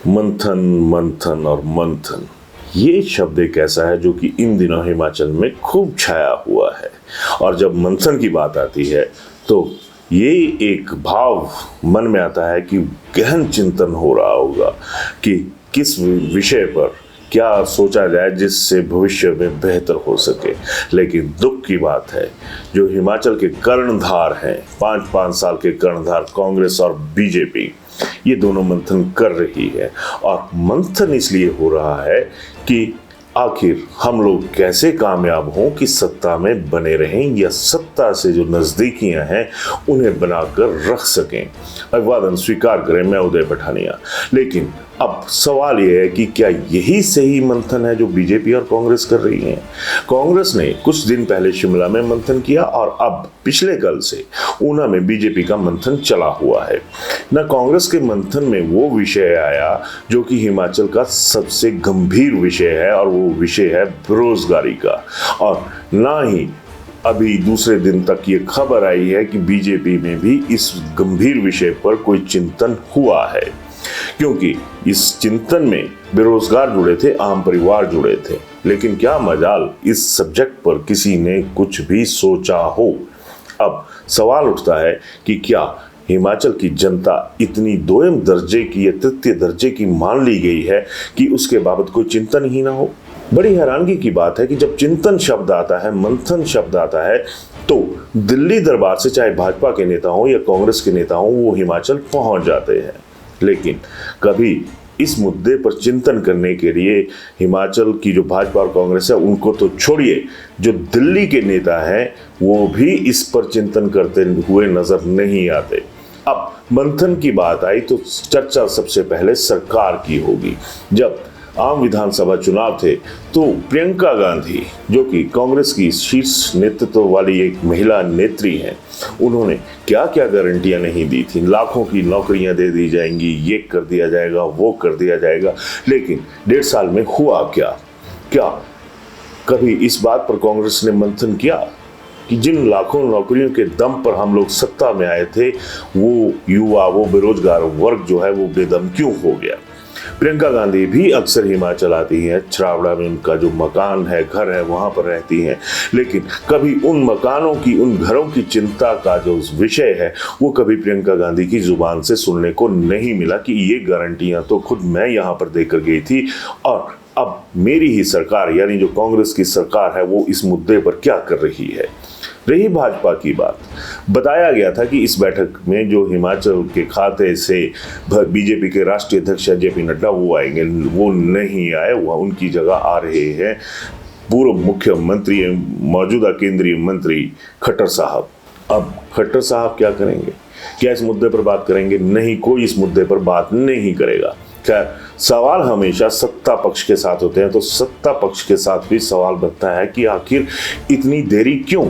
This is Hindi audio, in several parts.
मंथन मंथन और मंथन, ये शब्द एक ऐसा है जो कि इन दिनों हिमाचल में खूब छाया हुआ है। और जब मंथन की बात आती है तो ये एक भाव मन में आता है कि गहन चिंतन हो रहा होगा कि किस विषय पर क्या सोचा जाए जिससे भविष्य में बेहतर हो सके। लेकिन दुख की बात है, जो हिमाचल के कर्णधार हैं, 5-5 साल के कर्णधार कांग्रेस और बीजेपी, ये दोनों मंथन कर रही है। और मंथन इसलिए हो रहा है कि आखिर हम लोग कैसे कामयाब हों कि सत्ता में बने रहें या सत्ता से जो नज़दीकियां हैं उन्हें बनाकर रख सकें। अभिवादन स्वीकार करें, मैं उदय पठानिया। लेकिन अब सवाल यह है कि क्या यही सही मंथन है जो बीजेपी और कांग्रेस कर रही हैं? कांग्रेस ने कुछ दिन पहले शिमला में मंथन किया और अब पिछले कल से ऊना में बीजेपी का मंथन चला हुआ है। न कांग्रेस के मंथन में वो विषय आया जो कि हिमाचल का सबसे गंभीर विषय है, और वो विषय है बेरोजगारी का। और ना ही अभी दूसरे दिन तक ये खबर आई है कि बीजेपी में भी इस गंभीर विषय पर कोई चिंतन हुआ है, क्योंकि इस चिंतन में बेरोजगार जुड़े थे, आम परिवार जुड़े थे। लेकिन क्या मजाल इस सब्जेक्ट पर किसी ने कुछ भी सोचा हो। अब सवाल उठता है कि क्या हिमाचल की जनता इतनी दोयम दर्जे की या तृतीय दर्जे की मान ली गई है कि उसके बाबत कोई चिंतन ही ना हो। बड़ी हैरानगी की बात है कि जब चिंतन शब्द आता है, मंथन शब्द आता है, तो दिल्ली दरबार से चाहे भाजपा के नेता हो या कांग्रेस के नेता हो, वो हिमाचल पहुंच जाते हैं। लेकिन कभी इस मुद्दे पर चिंतन करने के लिए हिमाचल की जो भाजपा और कांग्रेस है उनको तो छोड़िए, जो दिल्ली के नेता हैं वो भी इस पर चिंतन करते हुए नजर नहीं आते। अब मंथन की बात आई तो चर्चा सबसे पहले सरकार की होगी। जब आम विधानसभा चुनाव थे तो प्रियंका गांधी, जो कि कांग्रेस की शीर्ष नेतृत्व वाली एक महिला नेत्री हैं, उन्होंने क्या क्या गारंटियां नहीं दी थी। लाखों की नौकरियां दे दी जाएंगी, ये कर दिया जाएगा, वो कर दिया जाएगा। लेकिन 1.5 साल में हुआ क्या कभी इस बात पर कांग्रेस ने मंथन किया कि जिन लाखों नौकरियों के दम पर हम लोग सत्ता में आए थे, वो युवा, वो बेरोजगार वर्ग जो है वो बेदम क्यों हो गया? प्रियंका गांधी भी अक्सर हिमाचल आती हैं, छरावड़ा में उनका जो मकान है, घर है, वहां पर रहती हैं। लेकिन कभी उन मकानों की, उन घरों की चिंता का जो विषय है वो कभी प्रियंका गांधी की जुबान से सुनने को नहीं मिला कि ये गारंटियां तो खुद मैं यहां पर देकर गई थी और अब मेरी ही सरकार यानी जो कांग्रेस की सरकार है वो इस मुद्दे पर क्या कर रही है। रही भाजपा की बात, बताया गया था कि इस बैठक में जो हिमाचल के खाते से बीजेपी के राष्ट्रीय अध्यक्ष जेपी नड्डा वो आएंगे, वो नहीं आए। वह उनकी जगह आ रहे हैं पूर्व मुख्यमंत्री, मौजूदा केंद्रीय मंत्री खट्टर साहब। अब खट्टर साहब क्या करेंगे? क्या इस मुद्दे पर बात करेंगे? नहीं, कोई इस मुद्दे पर बात नहीं करेगा। खैर, सवाल हमेशा सत्ता पक्ष के साथ होते हैं, तो सत्ता पक्ष के साथ भी सवाल बनता है कि आखिर इतनी देरी क्यों?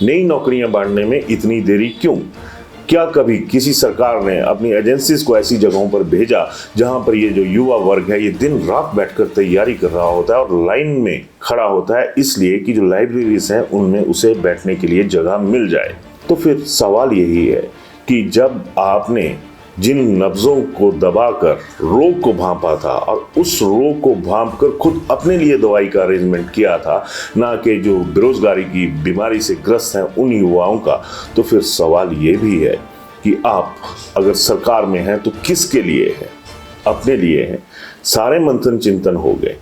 नई नौकरियां बांटने में इतनी देरी क्यों? क्या कभी किसी सरकार ने अपनी एजेंसीज को ऐसी जगहों पर भेजा जहां पर ये जो युवा वर्ग है ये दिन रात बैठकर तैयारी कर रहा होता है और लाइन में खड़ा होता है इसलिए कि जो लाइब्रेरीज हैं उनमें उसे बैठने के लिए जगह मिल जाए? तो फिर सवाल यही है कि जब आपने जिन नब्जों को दबाकर रोग को भांपा था और उस रोग को भांपकर खुद अपने लिए दवाई का अरेंजमेंट किया था, ना कि जो बेरोजगारी की बीमारी से ग्रस्त हैं उन युवाओं का, तो फिर सवाल ये भी है कि आप अगर सरकार में हैं तो किसके लिए है? अपने लिए है। सारे मंथन चिंतन हो गए।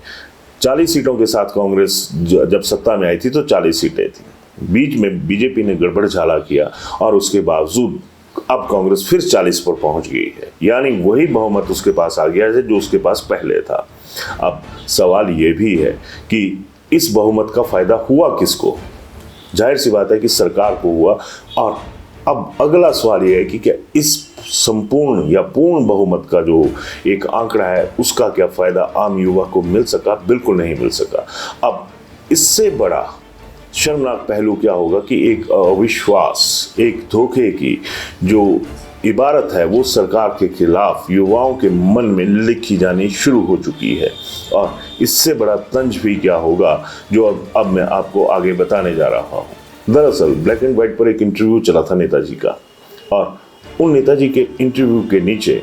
40 सीटों के साथ कांग्रेस जब सत्ता में आई थी तो 40 सीटें थी। बीच में बीजेपी ने गड़बड़ झाला किया और उसके बावजूद अब कांग्रेस फिर 40 पर पहुंच गई है, यानी वही बहुमत उसके पास आ गया है जो उसके पास पहले था। अब सवाल यह भी है कि इस बहुमत का फायदा हुआ किसको? जाहिर सी बात है कि सरकार को हुआ। और अब अगला सवाल यह है कि क्या इस संपूर्ण या पूर्ण बहुमत का जो एक आंकड़ा है उसका क्या फायदा आम युवा को मिल सका? बिल्कुल नहीं मिल सका। अब इससे बड़ा शर्मनाक पहलू क्या होगा कि एक अविश्वास, एक धोखे की जो इबारत है वो सरकार के खिलाफ युवाओं के मन में लिखी जानी शुरू हो चुकी है। और इससे बड़ा तंज भी क्या होगा जो अब मैं आपको आगे बताने जा रहा हूँ। दरअसल ब्लैक एंड व्हाइट पर एक इंटरव्यू चला था नेताजी का, और उन नेताजी के इंटरव्यू के नीचे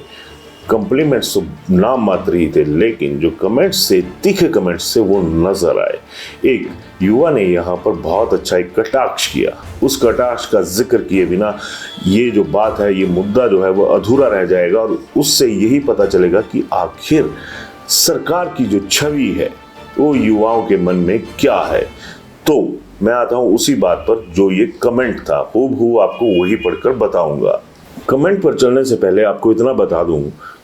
कॉम्प्लीमेंट्स तो नाम मात्र ही थे, लेकिन जो कमेंट्स से, तीखे कमेंट्स से वो नजर आए। एक युवा ने यहाँ पर बहुत अच्छा एक कटाक्ष किया। उस कटाक्ष का जिक्र किए बिना ये जो बात है, ये मुद्दा जो है वो अधूरा रह जाएगा और उससे यही पता चलेगा कि आखिर सरकार की जो छवि है वो युवाओं के मन में क्या है। तो मैं आता हूं उसी बात पर जो ये कमेंट था, हूबहू आपको वही पढ़कर बताऊंगा। कमेंट पर चलने से पहले आपको इतना बता दूं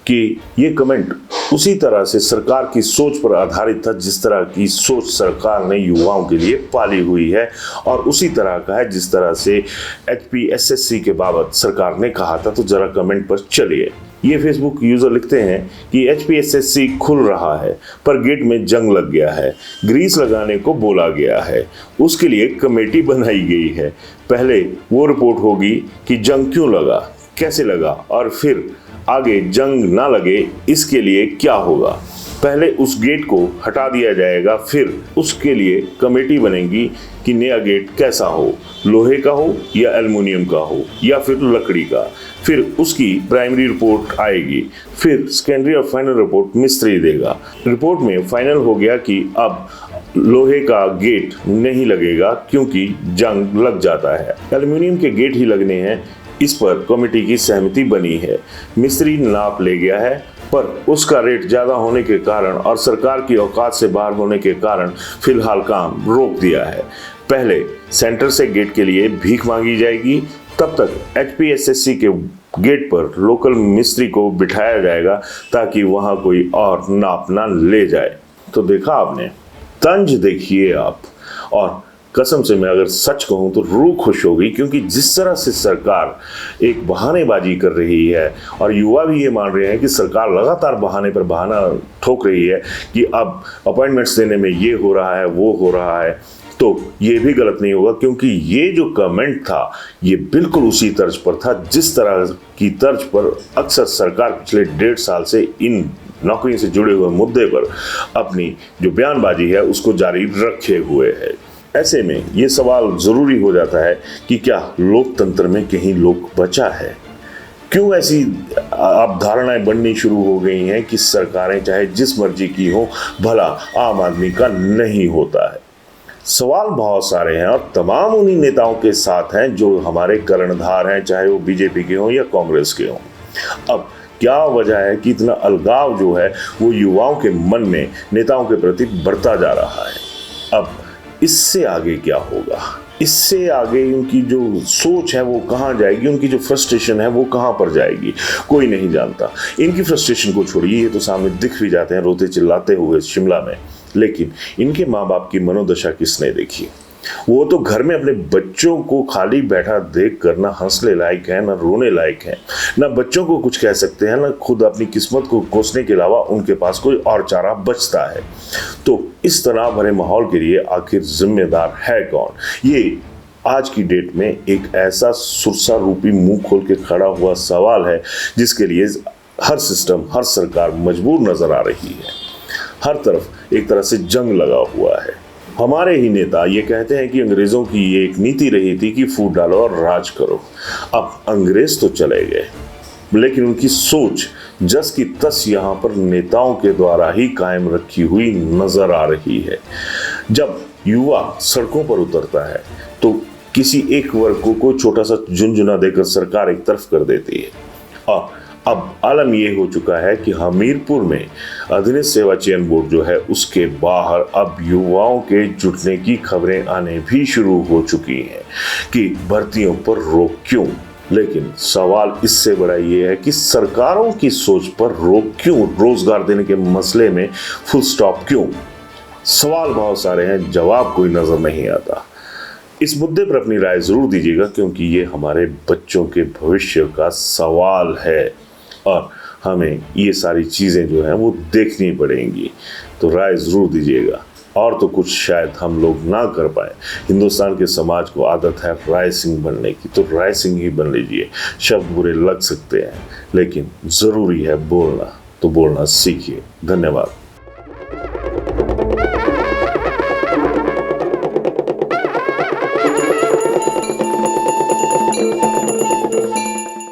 कि ये कमेंट उसी तरह से सरकार की सोच पर आधारित था जिस तरह की सोच सरकार ने युवाओं के लिए पाली हुई है, और उसी तरह का है जिस तरह से HPSSC के बाबत सरकार ने कहा था। तो जरा कमेंट पर चलिए। ये फेसबुक यूजर लिखते हैं कि HPSSC खुल रहा है पर गेट में जंग लग गया है, ग्रीस लगाने को बोला गया है, उसके लिए कमेटी बनाई गई है। पहले वो रिपोर्ट होगी कि जंग क्यों लगा, कैसे लगा, और फिर आगे जंग ना लगे इसके लिए क्या होगा। पहले उस गेट को हटा दिया जाएगा, फिर उसके लिए कमेटी बनेगी कि नया गेट कैसा हो, लोहे का हो या एल्युमिनियम का हो या फिर लकड़ी का। फिर उसकी प्राइमरी रिपोर्ट आएगी, फिर सेकेंडरी और फाइनल रिपोर्ट मिस्त्री देगा। रिपोर्ट में फाइनल हो गया कि अब लोहे का गेट नहीं लगेगा क्योंकि जंग लग जाता है, एल्युमिनियम के गेट ही लगने हैं। इस पर कमेटी की सहमति बनी है। मिस्त्री नाप ले गया है पर उसका रेट ज़्यादा होने के कारण और सरकार की औकात से बाहर होने के कारण फिलहाल काम रोक दिया है। पहले सेंटर से गेट के लिए भीख मांगी जाएगी, तब तक HPSSC के गेट पर लोकल मिस्त्री को बिठाया जाएगा ताकि वहां कोई और नाप ना ले जाए। तो देखा आपने, तंज देखिए आप। और कसम से मैं अगर सच कहूं तो रूह खुश हो गई, क्योंकि जिस तरह से सरकार एक बहानेबाजी कर रही है और युवा भी ये मान रहे हैं कि सरकार लगातार बहाने पर बहाना ठोक रही है कि अब अपॉइंटमेंट्स देने में ये हो रहा है, वो हो रहा है, तो ये भी गलत नहीं होगा। क्योंकि ये जो कमेंट था ये बिल्कुल उसी तर्ज पर था जिस तरह की तर्ज पर अक्सर सरकार पिछले 1.5 साल से इन नौकरी से जुड़े हुए मुद्दे पर अपनी जो बयानबाजी है उसको जारी रखे हुए है। ऐसे में ये सवाल जरूरी हो जाता है कि क्या लोकतंत्र में कहीं लोक बचा है? क्यों ऐसी अवधारणाएं बननी शुरू हो गई हैं कि सरकारें चाहे जिस मर्जी की हो, भला आम आदमी का नहीं होता है? सवाल बहुत सारे हैं और तमाम उन्हीं नेताओं के साथ हैं जो हमारे कर्णधार हैं, चाहे वो बीजेपी के हों या कांग्रेस के हों। अब क्या वजह है कि इतना अलगाव जो है वो युवाओं के मन में नेताओं के प्रति बढ़ता जा रहा है? अब इससे आगे क्या होगा? इससे आगे उनकी जो सोच है वो कहाँ जाएगी, उनकी जो फ्रस्ट्रेशन है वो कहाँ पर जाएगी, कोई नहीं जानता। इनकी फ्रस्ट्रेशन को छोड़िए, ये तो सामने दिख भी जाते हैं रोते चिल्लाते हुए शिमला में, लेकिन इनके माँ बाप की मनोदशा किसने देखी? वो तो घर में अपने बच्चों को खाली बैठा देख कर ना हंसने लायक है, ना रोने लायक है, ना बच्चों को कुछ कह सकते हैं, ना खुद अपनी किस्मत को कोसने के अलावा उनके पास कोई और चारा बचता है। तो इस तनाव भरे माहौल के लिए आखिर जिम्मेदार है कौन? ये आज की डेट में एक ऐसा सुरसा रूपी मुंह खोल के खड़ा हुआ सवाल है जिसके लिए हर सिस्टम, हर सरकार मजबूर नजर आ रही है। हर तरफ एक तरह से जंग लगा हुआ है। हमारे ही नेता ये कहते हैं कि अंग्रेजों की ये एक नीति रही थी कि फूट डालो और राज करो। अब अंग्रेज तो चले गए, लेकिन उनकी सोच जस की तस यहाँ पर नेताओं के द्वारा ही कायम रखी हुई नजर आ रही है। जब युवा सड़कों पर उतरता है तो किसी एक वर्ग को कोई छोटा सा झुनझुना देकर सरकार एक तरफ कर देती है। और अब आलम ये हो चुका है कि हमीरपुर में अधीनस्थ सेवा चयन बोर्ड जो है उसके बाहर अब युवाओं के जुटने की खबरें आने भी शुरू हो चुकी हैं कि भर्तियों पर रोक क्यों। लेकिन सवाल इससे बड़ा ये है कि सरकारों की सोच पर रोक क्यों, रोजगार देने के मसले में फुल स्टॉप क्यों? सवाल बहुत सारे हैं, जवाब कोई नजर नहीं आता। इस मुद्दे पर अपनी राय जरूर दीजिएगा, क्योंकि ये हमारे बच्चों के भविष्य का सवाल है और हमें ये सारी चीज़ें जो हैं वो देखनी पड़ेंगी। तो राय ज़रूर दीजिएगा। और तो कुछ शायद हम लोग ना कर पाए। हिंदुस्तान के समाज को आदत है राय सिंह बनने की, तो राय सिंह ही बन लीजिए। शब्द बुरे लग सकते हैं लेकिन ज़रूरी है बोलना, तो बोलना सीखिए। धन्यवाद।